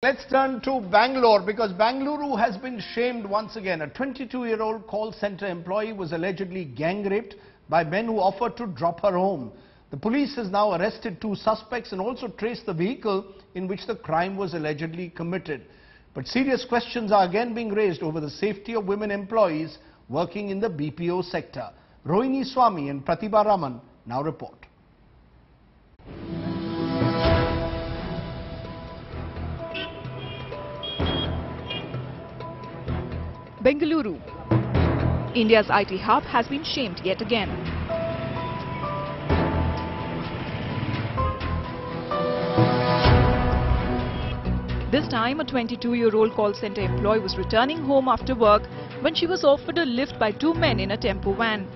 Let's turn to Bangalore because Bengaluru has been shamed once again. A 22-year-old call center employee was allegedly gang raped by men who offered to drop her home. The police has now arrested 2 suspects and also traced the vehicle in which the crime was allegedly committed. But serious questions are again being raised over the safety of women employees working in the BPO sector. Rohini Swami and Pratibha Raman now report. Bengaluru, India's IT hub, has been shamed yet again. This time, a 22-year-old call center employee was returning home after work when she was offered a lift by 2 men in a tempo van.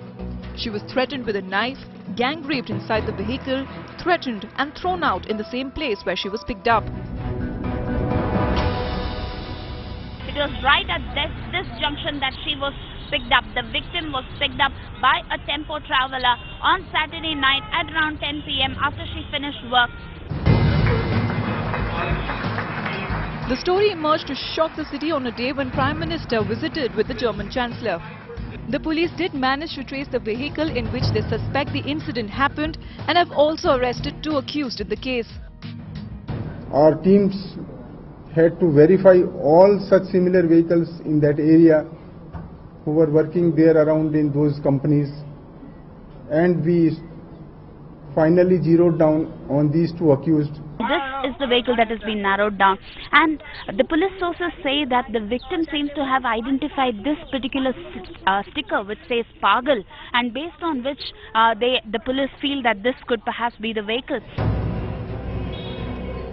She was threatened with a knife, gang raped inside the vehicle, threatened and thrown out in the same place where she was picked up. It was right at this junction that she was picked up. The victim was picked up by a tempo traveller on Saturday night at around 10 p.m. after she finished work. The story emerged to shock the city on a day when Prime Minister visited with the German Chancellor. The police did manage to trace the vehicle in which they suspect the incident happened and have also arrested 2 accused in the case. Our teams had to verify all such similar vehicles in that area who were working there around in those companies, and we finally zeroed down on these 2 accused. This is the vehicle that has been narrowed down, and the police sources say that the victim seems to have identified this particular sticker which says Pagal, and based on which the police feel that this could perhaps be the vehicle.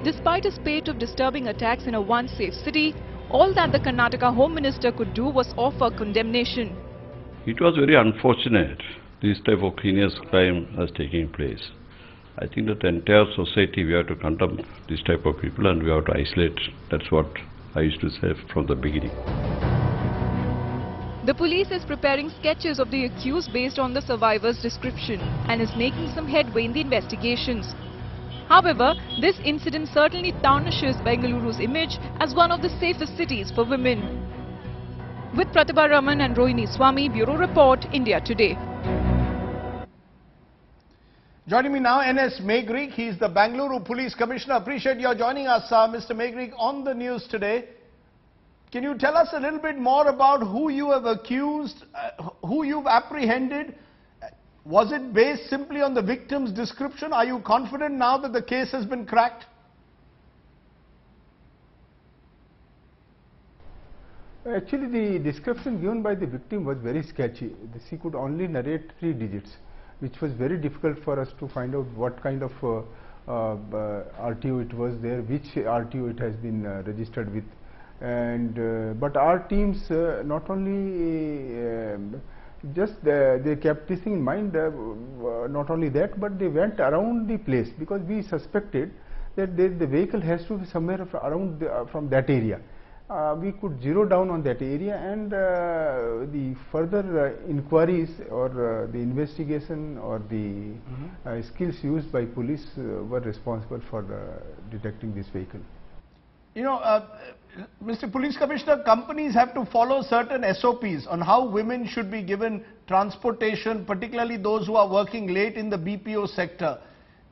Despite a spate of disturbing attacks in a once safe city, all that the Karnataka Home Minister could do was offer condemnation. It was very unfortunate this type of heinous crime was taking place. I think that the entire society, we have to condemn this type of people and we have to isolate. That's what I used to say from the beginning. The police is preparing sketches of the accused based on the survivor's description and is making some headway in the investigations. However, this incident certainly tarnishes Bengaluru's image as one of the safest cities for women. With Pratibha Raman and Rohini Swami, Bureau Report, India Today. Joining me now, N.S. Megrik. He is the Bengaluru Police Commissioner. Appreciate your joining us, Mr. Megrik, on the news today. Can you tell us a little bit more about who you have accused, who you've apprehended? Was it based simply on the victim's description? Are you confident now that the case has been cracked? Actually, the description given by the victim was very sketchy. She could only narrate 3 digits, which was very difficult for us to find out what kind of RTO it was there, which RTO it has been registered with. And but our teams not only they kept this thing in mind, not only that, but they went around the place because we suspected that the vehicle has to be somewhere around from that area. We could zero down on that area, and the further inquiries or the investigation or the skills used by police were responsible for detecting this vehicle. You know, Mr. Police Commissioner, companies have to follow certain SOPs on how women should be given transportation, particularly those who are working late in the BPO sector.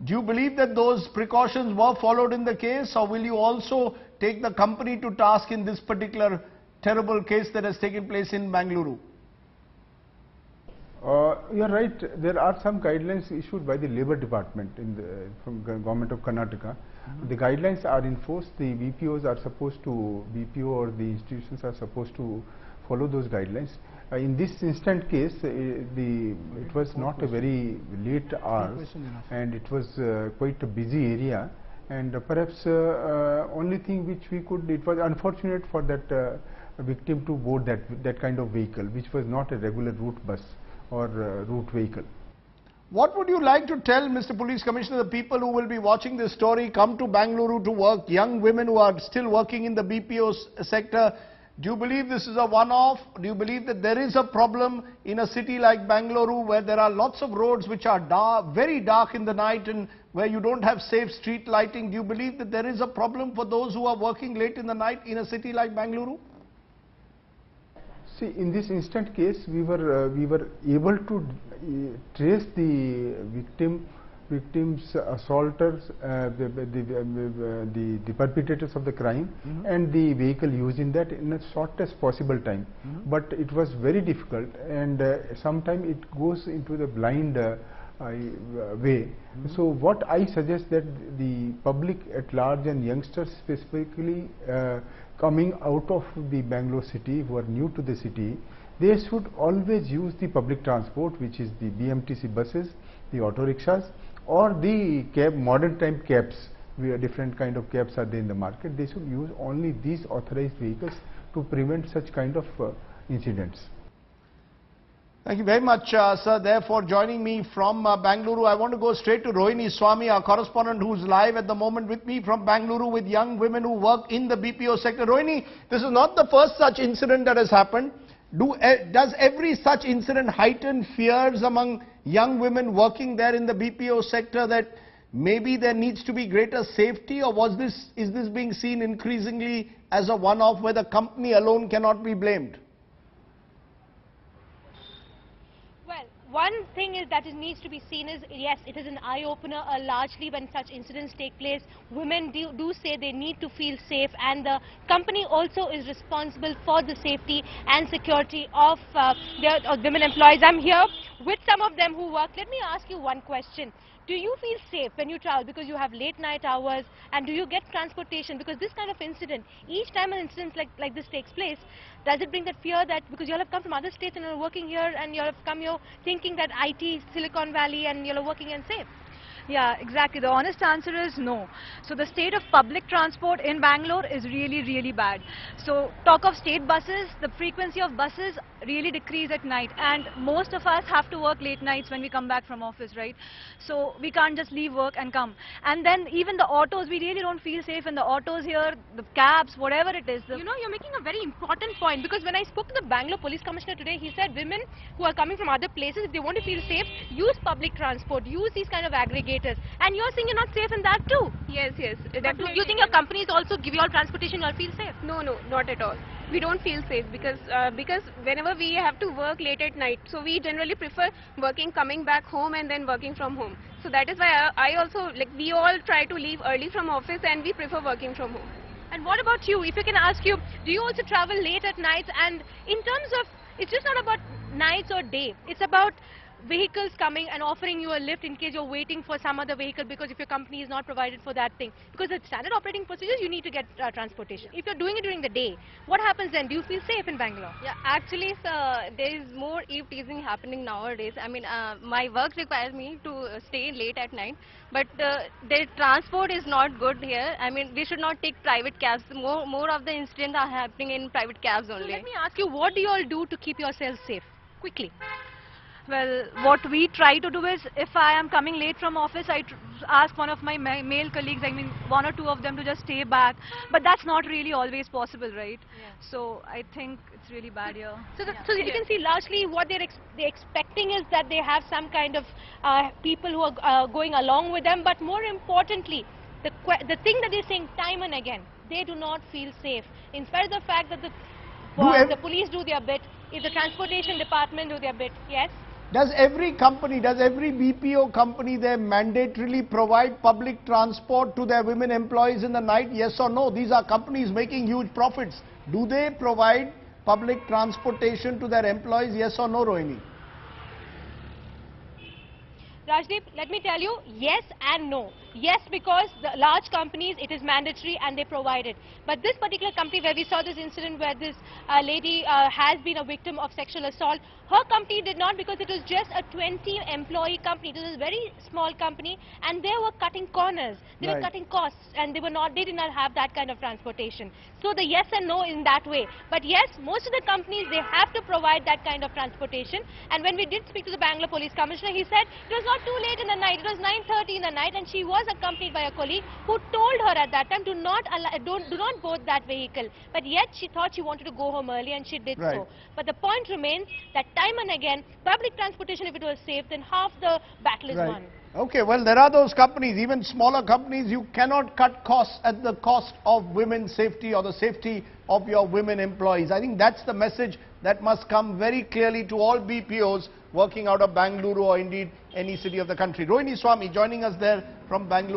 Do you believe that those precautions were followed in the case, or will you also take the company to task in this particular terrible case that has taken place in Bengaluru? You are right. There are some guidelines issued by the Labour Department from the Government of Karnataka. The guidelines are enforced. The BPOs are supposed to, BPO or the institutions are supposed to follow those guidelines. In this instant case, it was not a very late hour, and it was quite a busy area. And perhaps only thing which we could, it was unfortunate for that victim to board that kind of vehicle, which was not a regular route bus or route vehicle. What would you like to tell, Mr. Police Commissioner, the people who will be watching this story, come to Bengaluru to work, young women who are still working in the BPO sector? Do you believe this is a one-off? Do you believe that there is a problem in a city like Bengaluru where there are lots of roads which are dark, very dark in the night, and where you don't have safe street lighting, do you believe that there is a problem for those who are working late in the night in a city like Bengaluru? See, in this instant case, we were able to trace the victims, assaulters, the perpetrators of the crime, and the vehicle used in that in the shortest possible time. But it was very difficult, and sometimes it goes into the blind way. So what I suggest that the public at large and youngsters specifically coming out of the Bangalore city, who are new to the city, they should always use the public transport, which is the BMTC buses, the auto rickshaws, or the modern time cabs, where different kind of cabs are there in the market. They should use only these authorized vehicles to prevent such kind of incidents. Thank you very much, sir, there for joining me from Bengaluru. I want to go straight to Rohini Swami, our correspondent who's live at the moment with me from Bengaluru with young women who work in the BPO sector. Rohini, this is not the first such incident that has happened. Does every such incident heighten fears among young women working there in the BPO sector that maybe there needs to be greater safety, or is this being seen increasingly as a one-off where the company alone cannot be blamed? One thing is that it needs to be seen is, yes, it is an eye-opener. Largely when such incidents take place, women do say they need to feel safe, and the company also is responsible for the safety and security of their women employees. I'm here with some of them who work. Let me ask you one question. Do you feel safe when you travel because you have late night hours, and do you get transportation? Because this kind of incident, each time an incident like this takes place, does it bring that fear that because you all have come from other states and you're working here and you all have come here thinking that IT, Silicon Valley, and you're working and safe? Yeah, exactly. The honest answer is no. So the state of public transport in Bangalore is really, really bad. So talk of state buses, the frequency of buses really decrease at night, and most of us have to work late nights when we come back from office, right? So we can't just leave work and come. And then even the autos, we really don't feel safe in the autos here, the cabs, whatever it is. You know, you're making a very important point, because when I spoke to the Bangalore Police Commissioner today, he said women who are coming from other places, if they want to feel safe, use public transport, use these kind of aggregators. And you're saying you're not safe in that too? Yes, Do you think your companies also give you all transportation, you all feel safe? No, not at all. We don't feel safe because whenever we have to work late at night, so we generally prefer coming back home and then working from home. So that is why I also, we all try to leave early from office and we prefer working from home. And what about you? If I can ask you, do you also travel late at nights? And in terms of, it's just not about nights or day, it's about vehicles coming and offering you a lift in case you're waiting for some other vehicle, because if your company is not provided for that thing. Because it's standard operating procedures, you need to get transportation. If you're doing it during the day, what happens then? Do you feel safe in Bangalore? Yeah, actually, sir, there is more eve teasing happening nowadays. I mean, my work requires me to stay late at night, but the transport is not good here. I mean, we should not take private cabs. More of the incidents are happening in private cabs only. So let me ask you, what do you all do to keep yourselves safe? Quickly. Well, what we try to do is, if I am coming late from office, I ask one of my male colleagues, I mean one or two of them, to just stay back. But that's not really always possible, right? Yeah. So I think it's really bad here. So you can see largely what they're expecting is that they have some kind of people who are going along with them. But more importantly, the thing that they're saying time and again, they do not feel safe. In spite of the fact that the police do their bit, if the transportation department do their bit, yes? Does every BPO company there mandatorily provide public transport to their women employees in the night? Yes or no? These are companies making huge profits. Do they provide public transportation to their employees? Yes or no, Rohini? Rajdeep, let me tell you, yes and no. Yes, because the large companies, it is mandatory and they provide it. But this particular company where we saw this incident where this lady has been a victim of sexual assault, her company did not, because it was just a 20-employee company. It was a very small company, and they were cutting corners. They were cutting costs, and they did not have that kind of transportation. So the yes and no in that way. But yes, most of the companies, they have to provide that kind of transportation. And when we did speak to the Bangalore Police Commissioner, he said it was not too late in the night. It was 9:30 in the night, and she was accompanied by a colleague who told her at that time, do not board that vehicle. But yet she thought she wanted to go home early, and she did so. But the point remains that time and again, public transportation, if it was safe, then half the battle is won. Okay, well, there are those companies, even smaller companies, you cannot cut costs at the cost of women's safety or the safety of your women employees. I think that's the message that must come very clearly to all BPOs working out of Bengaluru or indeed any city of the country. Rohini Swami joining us there from Bengaluru.